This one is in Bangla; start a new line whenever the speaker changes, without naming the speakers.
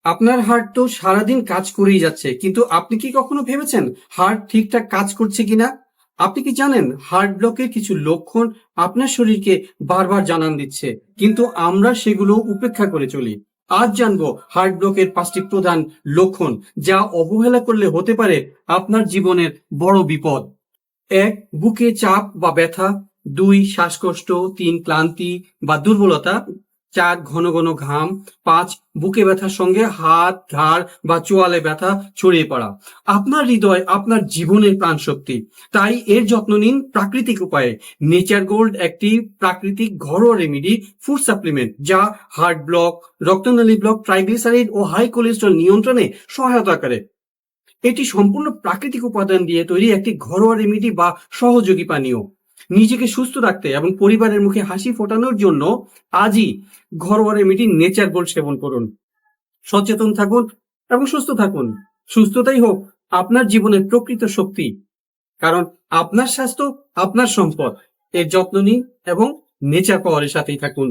আপনার হার্ট তো সারাদিন কাজ করেই যাচ্ছে, কিন্তু আপনি কি কখনো ভেবেছেন হার্ট ঠিকঠাক কাজ করছে কিনা? আপনি কি জানেন হার্ট ব্লকের কিছু লক্ষণ আপনার শরীরকে বারবার জানান দিচ্ছে, কিন্তু আমরা সেগুলো উপেক্ষা করে চলি। আজ জানবো হার্ট ব্লকের 5টি প্রধান লক্ষণ, যা অবহেলা করলে হতে পারে আপনার জীবনের বড় বিপদ। 1. বুকে চাপ বা ব্যথা। 2. শ্বাসকষ্ট। 3. ক্লান্তি বা দুর্বলতা। 4. ঘন ঘন ঘাম। 5. বুকে ব্যথার সঙ্গে হাত, ঘাড় বা চোয়ালে ব্যথা ছড়িয়ে পড়া। আপনার হৃদয় আপনার জীবনের প্রাণ শক্তি, তাই এর যত্ন নিন প্রাকৃতিক উপায়ে। নেচার গোল্ড একটি প্রাকৃতিক ঘরোয়া রেমেডি ফুড সাপ্লিমেন্ট, যা হার্ট ব্লক, রক্তনালী ব্লক, ট্রাইগ্লিসারাইড ও হাই কোলেস্টেরল নিয়ন্ত্রণে সহায়তা করে। এটি সম্পূর্ণ প্রাকৃতিক উপাদান দিয়ে তৈরি একটি ঘরোয়া রেমেডি বা সহযোগী পানীয়। নিজেকে সুস্থ রাখতে এবং পরিবারের মুখে হাসি ফোটানোর জন্য আজই ঘরোয়া রেমেডি নেচার গোল্ড সেবন করুন। সচেতন থাকুন এবং সুস্থ থাকুন। সুস্থতাই হোক আপনার জীবনের প্রকৃত শক্তি, কারণ আপনার স্বাস্থ্য আপনার সম্পদ। এর যত্ন নিন এবং নেচার পাওয়ারের সাথেই থাকুন।